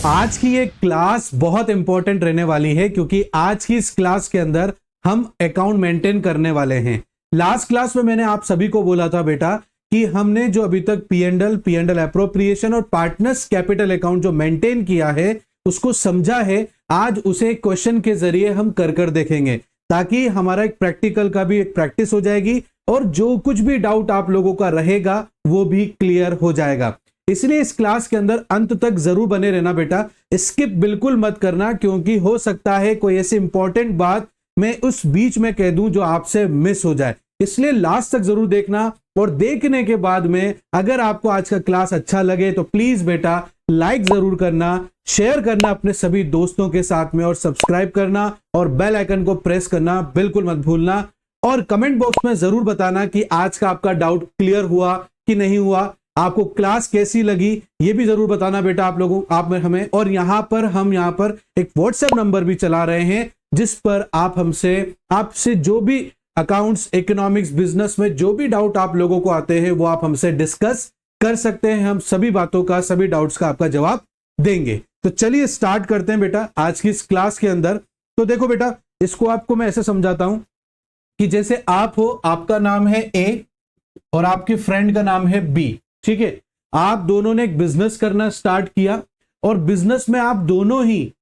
आज की ये क्लास बहुत इंपॉर्टेंट रहने वाली है क्योंकि आज की इस क्लास के अंदर हम अकाउंट मेंटेन करने वाले हैं। लास्ट क्लास में मैंने आप सभी को बोला था बेटा कि हमने जो अभी तक पी एंड एल एप्रोप्रिएशन और पार्टनर्स कैपिटल अकाउंट जो मेंटेन किया है उसको समझा है। आज उसे क्वेश्चन के जरिए हम कर देखेंगे ताकि हमारा एक प्रैक्टिकल का भी एक प्रैक्टिस हो जाएगी और जो कुछ भी डाउट आप लोगों का रहेगा वो भी क्लियर हो जाएगा। इसलिए इस क्लास के अंदर अंत तक जरूर बने रहना बेटा, स्किप बिल्कुल मत करना क्योंकि हो सकता है कोई ऐसी इंपॉर्टेंट बात मैं उस बीच में कह दूं जो आपसे मिस हो जाए। इसलिए लास्ट तक जरूर देखना और देखने के बाद में अगर आपको आज का क्लास अच्छा लगे तो प्लीज बेटा लाइक जरूर करना, शेयर करना अपने सभी दोस्तों के साथ में और सब्सक्राइब करना और बेल आइकन को प्रेस करना बिल्कुल मत भूलना। और कमेंट बॉक्स में जरूर बताना कि आज का आपका डाउट क्लियर हुआ कि नहीं हुआ, आपको क्लास कैसी लगी ये भी जरूर बताना बेटा आप हमें। और यहाँ पर एक व्हाट्सएप नंबर भी चला रहे हैं जिस पर आप आपसे जो भी अकाउंट्स, इकोनॉमिक्स, बिजनेस में जो भी डाउट आप लोगों को आते हैं वो आप हमसे डिस्कस कर सकते हैं। हम सभी बातों का, सभी डाउट्स का आपका जवाब देंगे। तो चलिए स्टार्ट करते हैं बेटा आज की इस क्लास के अंदर। तो देखो बेटा, इसको आपको मैं ऐसे समझाता हूं कि जैसे आप हो, आपका नाम है ए और आपके फ्रेंड का नाम है बी, ठीक है। आप दोनों ने एक बिजनेस करना स्टार्ट किया और बिजनेस में आप दोनों ही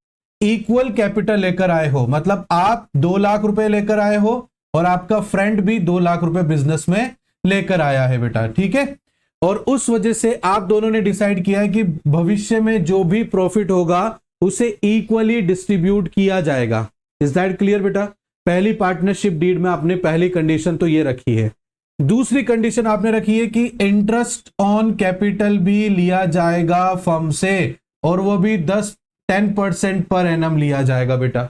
इक्वल कैपिटल लेकर आए हो, मतलब आप 2 लाख रुपए लेकर आए हो और आपका फ्रेंड भी 2 लाख रुपए बिजनेस में लेकर आया है बेटा, ठीक है। और उस वजह से आप दोनों ने डिसाइड किया है कि भविष्य में जो भी प्रॉफिट होगा उसे इक्वली डिस्ट्रीब्यूट किया जाएगा। इज दैट क्लियर बेटा? पहली पार्टनरशिप डीड में आपने पहली कंडीशन तो ये रखी है। दूसरी कंडीशन आपने रखी है कि इंटरेस्ट ऑन कैपिटल भी लिया जाएगा फर्म से और वो भी 10% पर एनम लिया जाएगा बेटा।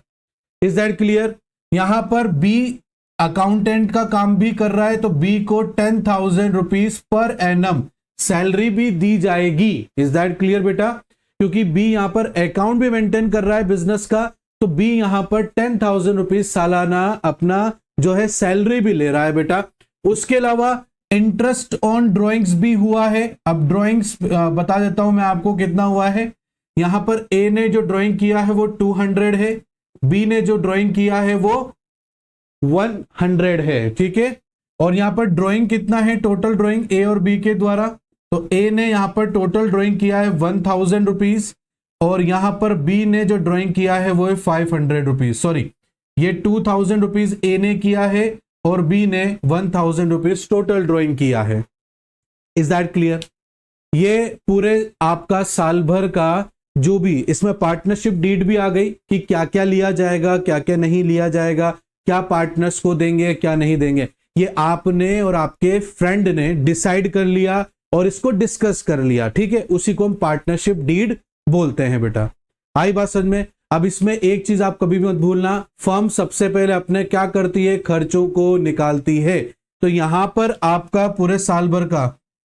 Is that clear? यहां पर बी अकाउंटेंट का काम भी कर रहा है तो बी को 10,000 रुपीज पर एनम सैलरी भी दी जाएगी। इज दैट क्लियर बेटा? क्योंकि बी यहां पर अकाउंट भी मेंटेन कर रहा है बिजनेस का तो बी यहां पर 10,000 रुपीज सालाना अपना जो है सैलरी भी ले रहा है बेटा। उसके अलावा इंटरेस्ट ऑन ड्राइंग्स भी हुआ है। अब ड्राइंग्स बता देता हूं मैं आपको कितना हुआ है। यहां पर ए ने जो ड्राइंग किया है वो 200 है, बी ने जो ड्राइंग किया है वो 100 है, ठीक है। और यहां पर ड्राइंग कितना है, टोटल ड्राइंग ए और बी के द्वारा, तो ए ने यहां पर टोटल ड्राइंग किया है 1000 रुपीज और यहां पर बी ने जो ड्राइंग किया है वो है 500 रुपीज। सॉरी, ये 2000 रुपीज ए ने किया है और बी ने 1000 रुपीज टोटल ड्राइंग किया है। Is that clear? ये पूरे आपका साल भर का जो भी इसमें पार्टनरशिप डीड भी आ गई कि क्या क्या लिया जाएगा, क्या क्या नहीं लिया जाएगा, क्या पार्टनर्स को देंगे, क्या नहीं देंगे, ये आपने और आपके फ्रेंड ने डिसाइड कर लिया और इसको डिस्कस कर लिया, ठीक है। उसी को हम पार्टनरशिप डीड बोलते हैं बेटा। आई बात समझ में? अब इसमें एक चीज आप कभी भी मत भूलना, फर्म सबसे पहले अपने क्या करती है, खर्चों को निकालती है। तो यहां पर आपका पूरे साल भर का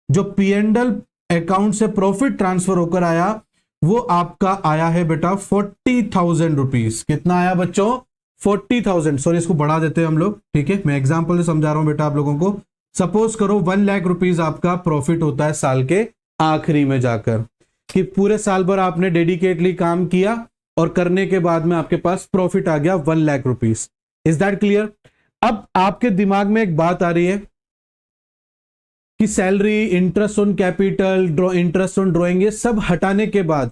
जो पी&एल अकाउंट से प्रॉफिट ट्रांसफर होकर आया वो आपका आया है बेटा 40,000 रुपीज। कितना आया बच्चों? 40,000। सॉरी, इसको बढ़ा देते हैं हम लोग, ठीक है। मैं एग्जाम्पल से समझा रहा हूं बेटा आप लोगों को। सपोज करो 1 लाख रुपीज आपका प्रॉफिट होता है साल के आखिरी में जाकर, कि पूरे साल भर आपने डेडिकेटली काम किया और करने के बाद में आपके पास प्रॉफिट आ गया 1 lakh rupees. Is that clear? अब आपके दिमाग में एक बात आ रही है कि salary, interest on capital, interest on drawing, ये सब हटाने के बाद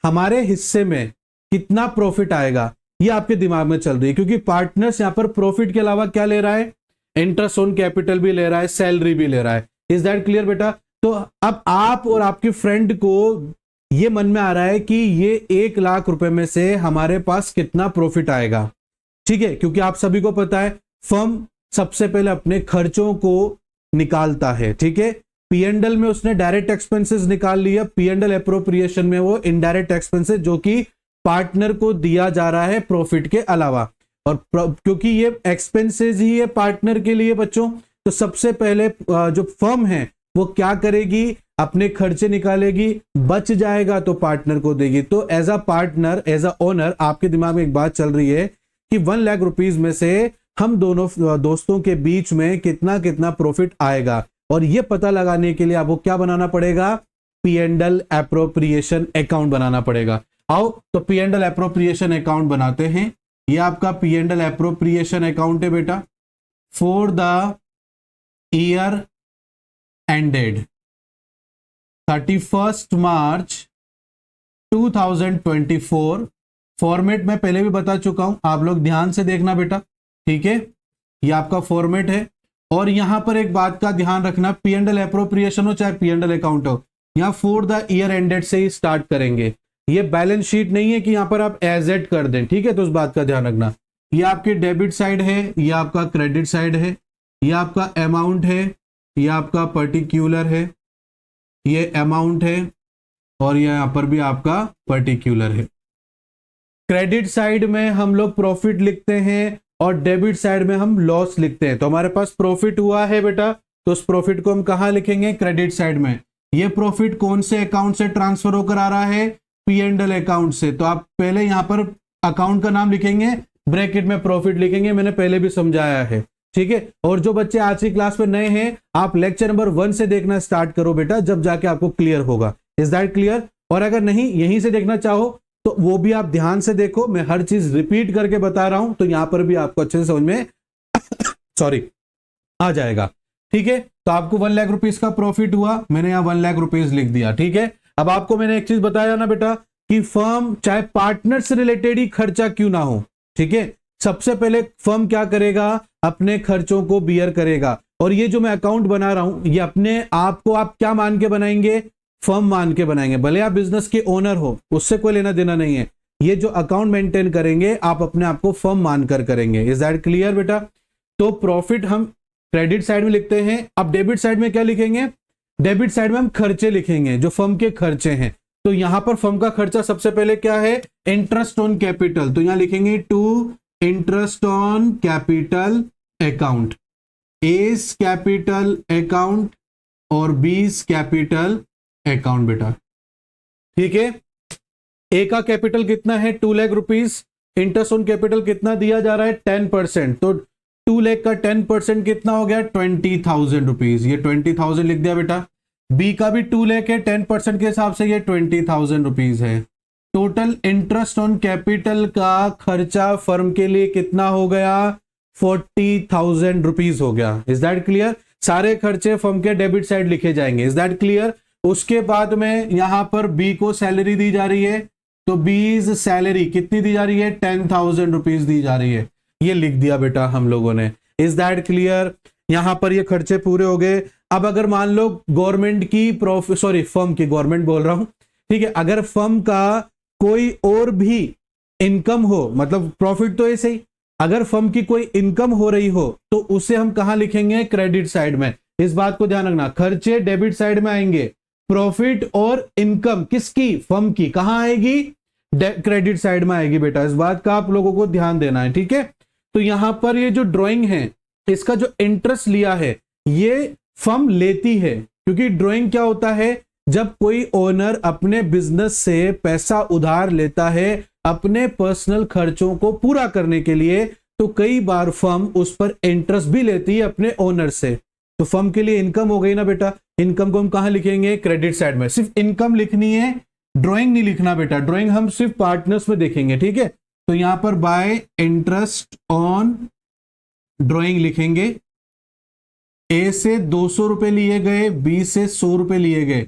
हमारे हिस्से में कितना प्रॉफिट आएगा ये आपके दिमाग में चल रही है, क्योंकि पार्टनर्स यहां पर प्रॉफिट के अलावा क्या ले रहा है, इंटरेस्ट ऑन कैपिटल भी ले रहा है, सैलरी भी ले रहा है। इज दैट क्लियर बेटा? तो अब आप और आपके फ्रेंड को ये मन में आ रहा है कि ये 1 लाख रुपए में से हमारे पास कितना प्रॉफिट आएगा, ठीक है। क्योंकि आप सभी को पता है फर्म सबसे पहले अपने खर्चों को निकालता है, ठीक है। पी&एल में उसने डायरेक्ट एक्सपेंसेस निकाल लिया, पी&एल एप्रोप्रिएशन में वो इनडायरेक्ट एक्सपेंसेस जो कि पार्टनर को दिया जा रहा है प्रॉफिट के अलावा। और क्योंकि ये एक्सपेंसेस ही है पार्टनर के लिए बच्चों, तो सबसे पहले जो फर्म है वो क्या करेगी, अपने खर्चे निकालेगी, बच जाएगा तो पार्टनर को देगी। तो as a partner, as a owner आपके दिमाग में एक बात चल रही है कि 1 लाख रुपीज में से हम दोनों दोस्तों के बीच में कितना कितना प्रॉफिट आएगा। और ये पता लगाने के लिए आपको क्या बनाना पड़ेगा, पी&एल एप्रोप्रिएशन अकाउंट बनाना पड़ेगा। आओ तो P and L appropriation account बनाते हैं। ये आपका P and L appropriation account है बेटा for the year ended 31 March 2024। Format में पहले भी बता चुका हूं, आप लोग ध्यान से देखना बेटा, ठीक है। ये आपका फॉर्मेट है। और यहां पर एक बात का ध्यान रखना, पी एंड एल एप्रोप्रिएशन हो चाहे पी एंड एल अकाउंट हो, यहां फॉर द ईयर एंडेड से ही स्टार्ट करेंगे। ये बैलेंस शीट नहीं है कि यहां पर आप एज एड कर दें, ठीक है। तो उस बात का ध्यान रखना। ये आपकी डेबिट साइड है, ये आपका क्रेडिट साइड है, ये आपका अमाउंट है, ये आपका पर्टिकुलर है, ये अमाउंट है, और यहां पर भी आपका पर्टिकुलर है। क्रेडिट साइड में हम लोग प्रॉफिट लिखते हैं और डेबिट साइड में हम लॉस लिखते हैं। तो हमारे पास प्रॉफिट हुआ है बेटा, तो उस प्रॉफिट को हम कहां लिखेंगे? क्रेडिट साइड में। ये प्रॉफिट कौन से अकाउंट से ट्रांसफर होकर आ रहा है? पी एंड एल अकाउंट से। तो आप पहले यहां पर अकाउंट का नाम लिखेंगे, ब्रैकेट में प्रॉफिट लिखेंगे, मैंने पहले भी समझाया है, ठीक है। और जो बच्चे आज की क्लास में नए हैं, आप लेक्चर नंबर 1 से देखना स्टार्ट करो बेटा, जब जाके आपको क्लियर होगा। Is that clear? और अगर नहीं यहीं से देखना चाहो तो वो भी आप ध्यान से देखो, मैं हर चीज रिपीट करके बता रहा हूं, तो यहां पर भी आपको अच्छे से समझ में सॉरी आ जाएगा, ठीक है। तो आपको 1 लाख रुपीस का प्रॉफिट हुआ, मैंने यहां 1 लाख रुपीस लिख दिया, ठीक है। अब आपको मैंने एक चीज बताया ना बेटा कि फर्म चाहे पार्टनर से रिलेटेड ही खर्चा क्यों ना हो, ठीक है, सबसे पहले फर्म क्या करेगा? अपने खर्चों को बियर करेगा। और ये जो मैं अकाउंट बना रहा हूं, ये अपने आप को आप क्या मान के बनाएंगे? फर्म मान के बनाएंगे। भले आप बिजनेस के ओनर हो, उससे कोई लेना देना नहीं है। ये जो अकाउंट मेंटेन करेंगे, आप अपने आप को फर्म मानकर करेंगे। इज दैट क्लियर बेटा? तो प्रॉफिट हम क्रेडिट साइड में लिखते हैं। अब डेबिट साइड में क्या लिखेंगे? डेबिट साइड में हम खर्चे लिखेंगे, जो फर्म के खर्चे हैं। तो यहां पर फर्म का खर्चा सबसे पहले क्या है? Interest on capital. तो यहां लिखेंगे to interest on capital account. एस कैपिटल अकाउंट और बीस कैपिटल अकाउंट बेटा, ठीक है। ए का कैपिटल कितना है? 2 lakh rupees. Interest on capital कितना दिया जा रहा है? 10%। तो 2 लाख का 10% कितना हो गया? 20,000 रुपीज। ये 20,000 लिख दिया बेटा। बी का भी 2 लाख है, 10% के हिसाब से ये 20,000 रुपीज है। टोटल इंटरेस्ट ऑन कैपिटल का खर्चा फर्म के लिए कितना हो गया? 40,000 रुपीज हो गया। Is that clear? सारे खर्चे फर्म के डेबिट साइड लिखे जाएंगे। Is that clear? उसके बाद में यहां पर बी को सैलरी दी जा रही है, तो बीज सैलरी कितनी दी जा रही है? 10,000 रुपीज दी जा रही है। ये लिख दिया बेटा हम लोगों ने। Is that clear? यहां पर ये खर्चे पूरे हो गए। अब अगर मान लो गवर्नमेंट की फर्म की, गवर्नमेंट बोल रहा हूं, ठीक है, अगर फर्म का कोई और भी इनकम हो, मतलब प्रॉफिट तो ऐसे ही, अगर फर्म की कोई इनकम हो रही हो तो उसे हम कहां लिखेंगे? क्रेडिट साइड में। इस बात को ध्यान रखना, खर्चे डेबिट साइड में आएंगे, प्रॉफिट और इनकम किसकी? फर्म की। कहां आएगी? क्रेडिट साइड में आएगी बेटा। इस बात का आप लोगों को ध्यान देना है, ठीक है। तो यहां पर ये जो ड्राइंग है, इसका जो इंटरेस्ट लिया है, ये फर्म लेती है, क्योंकि ड्राइंग क्या होता है? जब कोई ओनर अपने बिजनेस से पैसा उधार लेता है अपने पर्सनल खर्चों को पूरा करने के लिए, तो कई बार फर्म उस पर इंटरेस्ट भी लेती है अपने ओनर से। तो फर्म के लिए इनकम हो गई ना बेटा। इनकम को हम कहां लिखेंगे? क्रेडिट साइड में। सिर्फ इनकम लिखनी है, ड्राइंग नहीं लिखना बेटा। ड्राइंग हम सिर्फ पार्टनर्स में देखेंगे, ठीक है। तो यहां पर बाय इंटरेस्ट ऑन ड्राइंग लिखेंगे। ए से 200 रुपए लिए गए, बी से 100 रुपए लिए गए,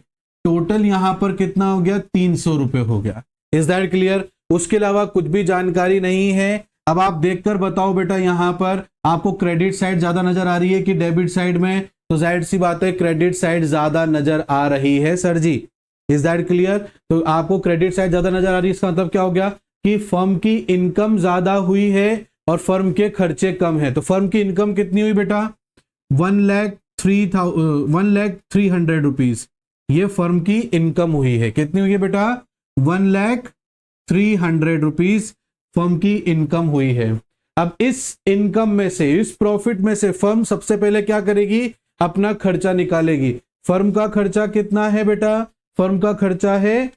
टोटल यहां पर कितना हो गया? 300 रुपए हो गया। Is that clear? उसके अलावा कुछ भी जानकारी नहीं है। अब आप देखकर बताओ बेटा, यहां पर आपको क्रेडिट साइड ज्यादा नजर आ रही है कि डेबिट साइड में? तो जाहिर सी बात है क्रेडिट साइड ज्यादा नजर आ रही है sir ji. Is that clear? तो आपको क्रेडिट साइड ज्यादा नजर आ रही है, इसका मतलब क्या हो गया कि फर्म की इनकम ज्यादा हुई है और फर्म के खर्चे कम है। तो फर्म की इनकम कितनी हुई बेटा? 1,03,000 रुपीज। ये फर्म की इनकम हुई है। कितनी हुई है बेटा? 1,03,000 रुपीज फर्म की इनकम हुई है। अब इस इनकम में से, इस प्रॉफिट में से फर्म सबसे पहले क्या करेगी? अपना खर्चा निकालेगी। फर्म का खर्चा कितना है बेटा? फर्म का खर्चा है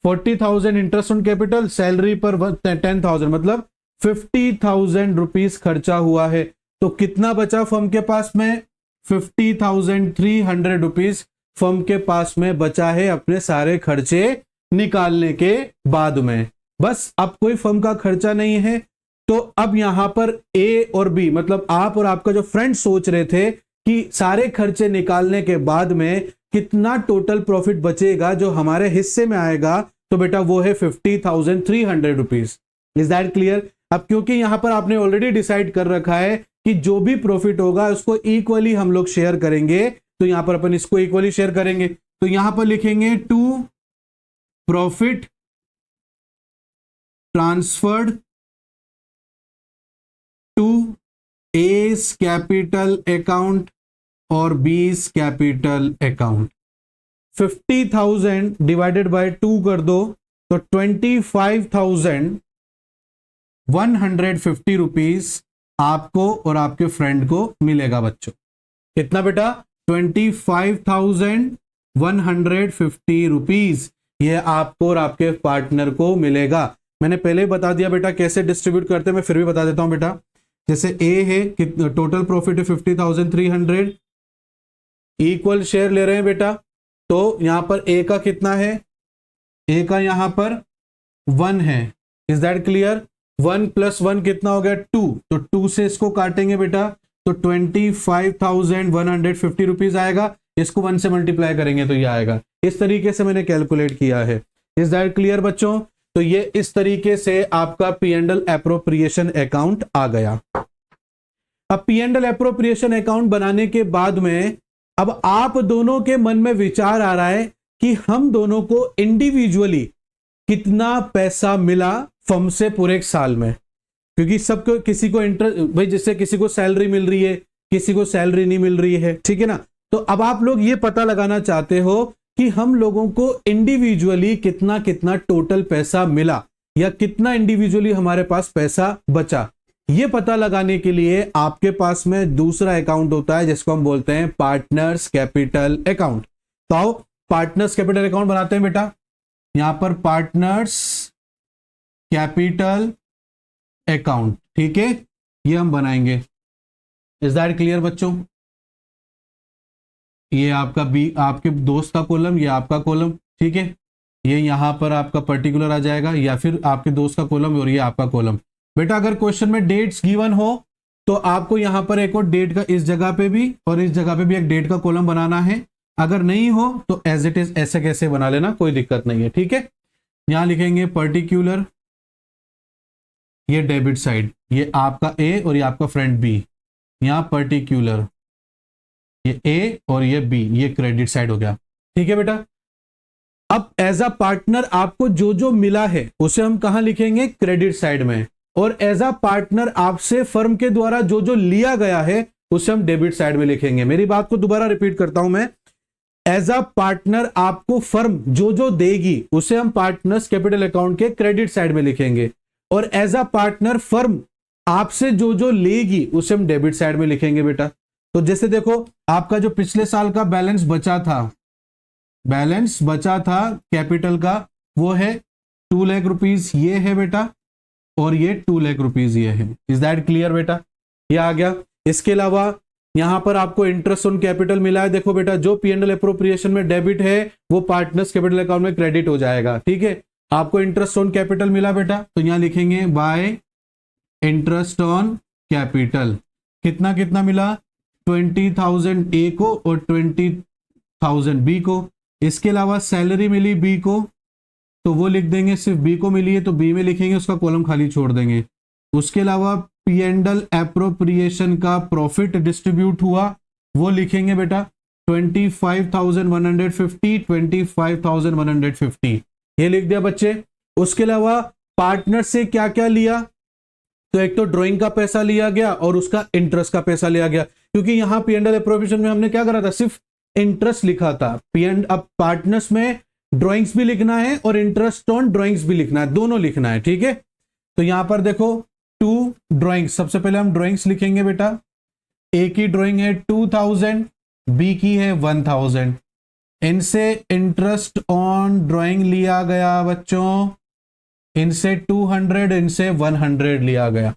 40,000 इंटरेस्ट ऑन कैपिटल, सैलरी पर 10,000, मतलब 50,000 रुपीज खर्चा हुआ है। तो कितना बचा फर्म के पास में? 50,300 रुपीज फर्म के पास में बचा है अपने सारे खर्चे निकालने के बाद में। बस अब कोई फर्म का खर्चा नहीं है। तो अब यहां पर ए और बी, मतलब आप और आपका जो फ्रेंड सोच रहे थे कि सारे खर्चे निकालने के बाद में कितना टोटल प्रॉफिट बचेगा जो हमारे हिस्से में आएगा, तो बेटा वो है 50,300 रुपीज। Is that clear? अब क्योंकि यहां पर आपने ऑलरेडी डिसाइड कर रखा है कि जो भी प्रॉफिट होगा उसको इक्वली हम लोग शेयर करेंगे, तो यहां पर अपन इसको इक्वली शेयर करेंगे। तो यहां पर लिखेंगे to profit transferred to A's capital account और B's capital account. 50,000 divided by 2 कर दो तो 25,150 रुपीज आपको और आपके फ्रेंड को मिलेगा बच्चों। कितना बेटा? 25,150 रुपीज ये आपको और आपके पार्टनर को मिलेगा। मैंने पहले ही बता दिया बेटा कैसे डिस्ट्रीब्यूट करते हैं, मैं फिर भी बता देता हूं बेटा। जैसे ए है, टोटल प्रॉफिट है 50,300, इक्वल शेयर ले रहे हैं बेटा, तो यहां पर ए का कितना है? ए का यहां पर 1 है। Is that clear? 1 + 1 कितना हो गया? 2। तो 2 से इसको काटेंगे बेटा तो 25,150 रुपीज आएगा। इसको 1 से मल्टीप्लाई करेंगे तो ये आएगा। इस तरीके से मैंने कैलकुलेट किया है। इज दैट क्लियर बच्चों? तो ये इस तरीके से आपका P&L एप्रोप्रिएशन अकाउंट आ गया। अब P&L एप्रोप्रिएशन अकाउंट बनाने के बाद में अब आप दोनों के मन में विचार आ रहा है कि हम दोनों को इंडिविजुअली कितना पैसा मिला फर्म से पूरे एक साल में, क्योंकि सबको किसी को इंटरेस्ट भाई, जिससे किसी को सैलरी मिल रही है, किसी को सैलरी नहीं मिल रही है, ठीक है ना। तो अब आप लोग ये पता लगाना चाहते हो कि हम लोगों को इंडिविजुअली कितना कितना टोटल पैसा मिला या कितना इंडिविजुअली हमारे पास पैसा बचा। ये पता लगाने के लिए आपके पास में दूसरा अकाउंट होता है जिसको हम बोलते हैं पार्टनर्स कैपिटल अकाउंट। तो आओ पार्टनर्स कैपिटल अकाउंट बनाते हैं बेटा। यहां पर पार्टनर्स कैपिटल अकाउंट, ठीक है, ये हम बनाएंगे। इज दैट क्लियर बच्चों? ये आपका बी, आपके दोस्त का कॉलम, ये आपका कॉलम, ठीक है। ये यहां पर आपका पर्टिकुलर आ जाएगा या फिर आपके दोस्त का कॉलम और ये आपका कॉलम। बेटा अगर क्वेश्चन में डेट्स गिवन हो तो आपको यहां पर एक और डेट का इस जगह पे भी और इस जगह पे भी एक डेट का कॉलम बनाना है। अगर नहीं हो तो एज इट इज ऐसे कैसे बना लेना, कोई दिक्कत नहीं है, ठीक है। यहां लिखेंगे पर्टिकुलर, ये डेबिट साइड, ये आपका ए और ये आपका फ्रेंड बी। यहां पर्टिकुलर, ये ए और ये बी, ये क्रेडिट साइड हो गया, ठीक है बेटा। अब एज अ पार्टनर आपको जो जो मिला है उसे हम कहां लिखेंगे? क्रेडिट साइड में। और एज अ पार्टनर आपसे फर्म के द्वारा जो जो लिया गया है उसे हम डेबिट साइड में लिखेंगे। मेरी बात को दोबारा रिपीट करता हूं मैं। एज अ पार्टनर आपको फर्म जो जो देगी उसे हम पार्टनर्स कैपिटल अकाउंट के क्रेडिट साइड में लिखेंगे, और एज अ पार्टनर फर्म आपसे जो जो लेगी उसे हम डेबिट साइड में लिखेंगे बेटा। तो जैसे देखो आपका जो पिछले साल का बैलेंस बचा था कैपिटल का, वो है 2 लाख रुपीज, ये है बेटा, और ये 2 लाख रुपीज ये है। इज दैट क्लियर बेटा? ये आ गया। इसके अलावा यहां पर आपको इंटरेस्ट ऑन कैपिटल मिला है। देखो बेटा जो P&L एप्रोप्रिएशन में डेबिट है वो पार्टनर्स कैपिटल अकाउंट में क्रेडिट हो जाएगा, ठीक है। आपको इंटरेस्ट ऑन कैपिटल मिला बेटा, तो यहां लिखेंगे बाय इंटरेस्ट ऑन कैपिटल। कितना कितना मिला? 20,000 ए को और 20,000 बी को। इसके अलावा सैलरी मिली बी को, तो वो लिख देंगे, सिर्फ बी को मिली है तो बी में लिखेंगे, उसका कॉलम खाली छोड़ देंगे। उसके अलावा P&L एप्रोप्रिएशन का प्रॉफिट डिस्ट्रीब्यूट हुआ, वो लिखेंगे बेटा 25,150, 25,150, ये लिख दिया बच्चे। उसके अलावा पार्टनर से क्या क्या लिया? तो एक तो ड्राइंग का पैसा लिया गया और उसका इंटरेस्ट का पैसा लिया गया, क्योंकि यहां P&L एप्रोप्रिएशन में हमने क्या करा था? सिर्फ इंटरेस्ट लिखा था। अब पार्टनर्स में ड्राइंग्स भी लिखना है और इंटरेस्ट ऑन ड्राइंग्स भी लिखना है, दोनों लिखना है, ठीक है। तो यहां पर देखो 2 ड्राइंग्स, सबसे पहले हम ड्राइंग्स लिखेंगे बेटा। ए की ड्राइंग है 2,000, बी की है 1,000। इनसे इंटरेस्ट ऑन ड्राइंग लिया गया बच्चों, इनसे 200, इनसे 100 लिया गया।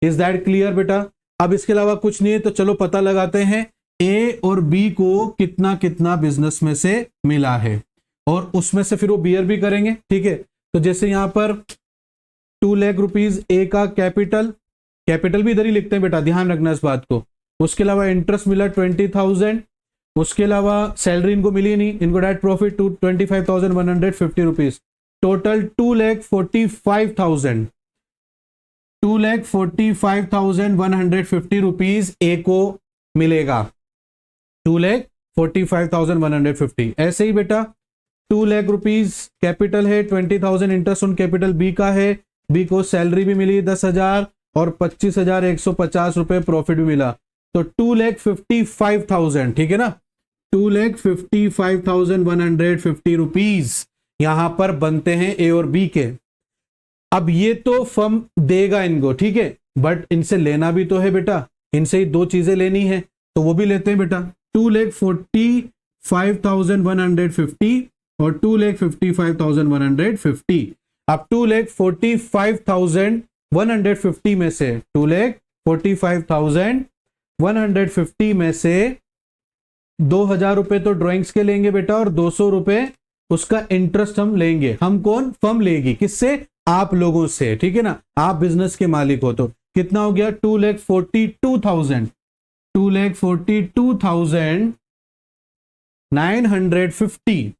इज दैट क्लियर बेटा? अब इसके अलावा कुछ नहीं है, तो चलो पता लगाते हैं ए और बी को कितना कितना बिजनेस में से मिला है। और उसमें से फिर वो बियर भी करेंगे, ठीक है। तो जैसे यहां पर 2 लाख रुपीज ए का कैपिटल, कैपिटल भी इधर ही लिखते हैं बेटा, ध्यान रखना इस बात को। उसके अलावा इंटरेस्ट मिला 20,000, उसके अलावा सैलरी इनको मिली नहीं, इनको direct profit 25,150 rupees, total 2,45,000, 2,45,150 rupees A को मिलेगा, 2,45,150। ऐसे ही बेटा 2 लाख रुपीज कैपिटल है, 20,000 इंटरेस्ट ऑन कैपिटल बी का है, बी को सैलरी भी मिली 10,000 और 25,150 रुपए प्रॉफिट भी मिला, तो 2,55,000, ठीक है ना, 2,55,150 रुपीज यहां पर बनते हैं ए और बी के। अब ये तो फर्म देगा इनको, ठीक है, बट इनसे लेना भी तो है बेटा, इनसे ही दो चीजें लेनी है, तो वो भी लेते हैं बेटा। 2,45,150 और 2,55,150। अब 2,45,150 में से 2,45,150 में से 2,000 रुपए तो ड्राइंग्स के लेंगे बेटा, और 200 रुपए उसका इंटरेस्ट हम लेंगे। हम कौन? फर्म लेगी, किससे? आप लोगों से, ठीक है ना, आप बिजनेस के मालिक हो। तो कितना हो गया? 2,42,000, 2,42,950।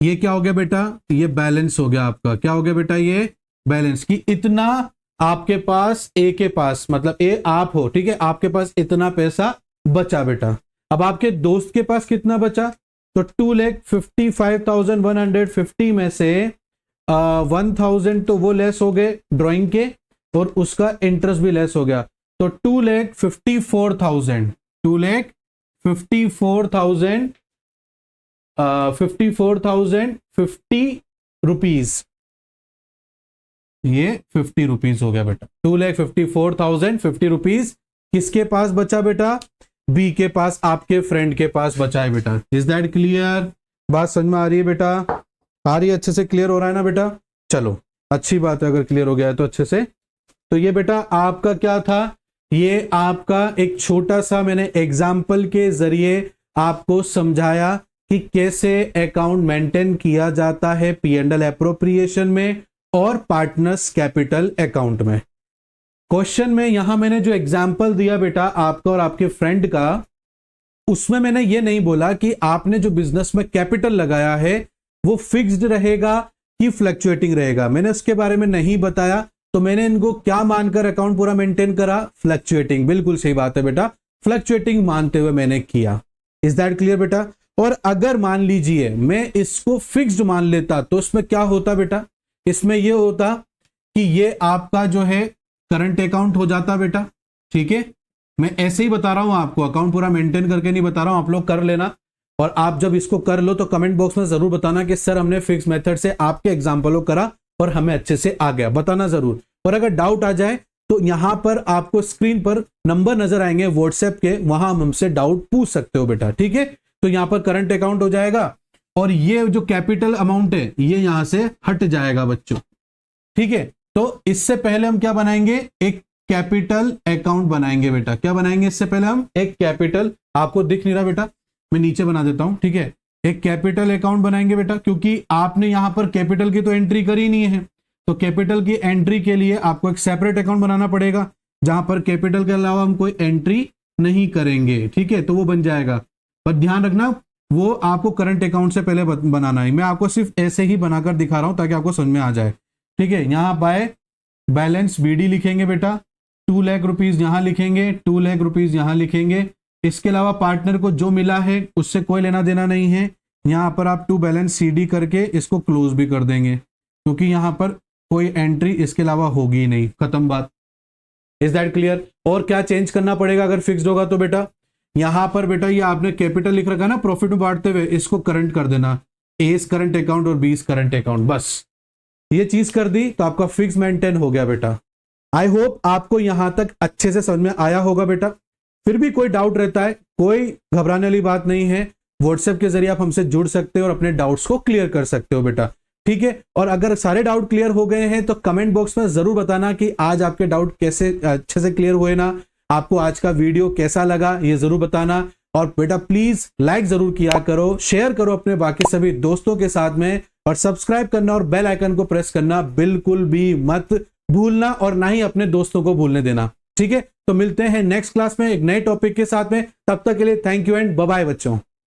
ये क्या हो गया बेटा? ये बैलेंस हो गया आपका। क्या हो गया बेटा? ये बैलेंस। की इतना आपके पास, ए के पास, मतलब ए आप हो, ठीक है, आपके पास इतना पैसा बचा बेटा। अब आपके दोस्त के पास कितना बचा? तो 2,55,150 में से 1,000 तो वो लेस हो गए ड्राइंग के, और उसका इंटरेस्ट भी लेस हो गया, तो 2,54,000, 54,050 रुपीज, ये 50 रुपीज हो गया बेटा। 2,54,050 रुपीज किसके पास बचा बेटा? बी के पास, आपके फ्रेंड के पास बचा है बेटा। Is that clear? बात समझ में आ रही है बेटा? आ रही है? अच्छे से क्लियर हो रहा है ना बेटा? चलो अच्छी बात है, अगर क्लियर हो गया है तो अच्छे से। तो ये बेटा आपका क्या था? ये आपका एक छोटा सा मैंने एग्जाम्पल के जरिए आपको समझाया कि कैसे अकाउंट मेंटेन किया जाता है P&L एप्रोप्रिएशन में और पार्टनर्स कैपिटल अकाउंट में। क्वेश्चन में यहां मैंने जो एग्जाम्पल दिया बेटा आपका और आपके फ्रेंड का, उसमें मैंने ये नहीं बोला कि आपने जो बिजनेस में कैपिटल लगाया है वो फिक्स्ड रहेगा कि फ्लक्चुएटिंग रहेगा, मैंने उसके बारे में नहीं बताया। तो मैंने इनको क्या मानकर अकाउंट पूरा मेंटेन करा? फ्लक्चुएटिंग। बिल्कुल सही बात है बेटा, फ्लक्चुएटिंग मानते हुए मैंने किया। इज दैट क्लियर बेटा? और अगर मान लीजिए मैं इसको फिक्स्ड मान लेता तो इसमें क्या होता बेटा? इसमें यह होता कि ये आपका जो है करंट अकाउंट हो जाता बेटा, ठीक है। मैं ऐसे ही बता रहा हूं आपको, अकाउंट पूरा मेंटेन करके नहीं बता रहा हूं, आप लोग कर लेना। और आप जब इसको कर लो तो कमेंट बॉक्स में जरूर बताना कि सर हमने फिक्स मेथड से आपके एग्जाम्पलों करा और हमें अच्छे से आ गया, बताना जरूर। और अगर डाउट आ जाए तो यहां पर आपको स्क्रीन पर नंबर नजर आएंगे व्हाट्सएप के, वहां हमसे डाउट पूछ सकते हो बेटा, ठीक है। तो यहां पर करंट अकाउंट हो जाएगा और ये जो कैपिटल अमाउंट है ये यहां से हट जाएगा बच्चों, ठीक है। तो इससे पहले हम क्या बनाएंगे? एक कैपिटल अकाउंट बनाएंगे बेटा। क्या बनाएंगे? इससे पहले हम एक कैपिटल, आपको दिख नहीं रहा बेटा, मैं नीचे बना देता हूं, ठीक है। एक कैपिटल अकाउंट बनाएंगे बेटा, क्योंकि आपने यहां पर कैपिटल की तो एंट्री करी नहीं है, तो कैपिटल की एंट्री के लिए आपको एक सेपरेट अकाउंट बनाना पड़ेगा जहां पर कैपिटल के अलावा हम कोई एंट्री नहीं करेंगे, ठीक है। तो वो बन जाएगा, पर ध्यान रखना वो आपको करंट अकाउंट से पहले बनाना है। मैं आपको सिर्फ ऐसे ही बनाकर दिखा रहा हूं ताकि आपको समझ में आ जाए, ठीक है। यहां बाय बैलेंस BD लिखेंगे बेटा, 2 लाख रुपीज यहां लिखेंगे, 2 लाख रुपीज यहां लिखेंगे। इसके अलावा पार्टनर को जो मिला है उससे कोई लेना देना नहीं है। यहां पर आप टू बैलेंस CD करके इसको क्लोज भी कर देंगे, क्योंकि यहां पर कोई एंट्री इसके अलावा होगी ही नहीं, खत्म बात। Is that clear? और क्या चेंज करना पड़ेगा अगर फिक्स्ड होगा तो बेटा? यहां पर बेटा ये आपने कैपिटल लिख रखा ना प्रॉफिट में बांटते हुए, इसको करंट कर देना, A करंट अकाउंट और B करंट अकाउंट, बस ये चीज कर दी तो आपका फिक्स मेंटेन हो गया बेटा। आई होप आपको यहां तक अच्छे से समझ में आया होगा बेटा। फिर भी कोई डाउट रहता है, कोई घबराने वाली बात नहीं है, व्हाट्सएप के जरिए आप हमसे जुड़ सकते हो और अपने डाउट्स को क्लियर कर सकते हो बेटा, ठीक है। और अगर सारे डाउट क्लियर हो गए हैं तो कमेंट बॉक्स में जरूर बताना कि आज आपके डाउट कैसे अच्छे से क्लियर हुए ना, आपको आज का वीडियो कैसा लगा ये जरूर बताना। और बेटा प्लीज लाइक जरूर किया करो, शेयर करो अपने बाकी सभी दोस्तों के साथ में, और सब्सक्राइब करना और बेल आइकन को प्रेस करना बिल्कुल भी मत भूलना, और ना ही अपने दोस्तों को भूलने देना। ठीक है, तो मिलते हैं नेक्स्ट क्लास में एक नए टॉपिक के साथ में। तब तक के लिए thank you and bye bye बच्चों।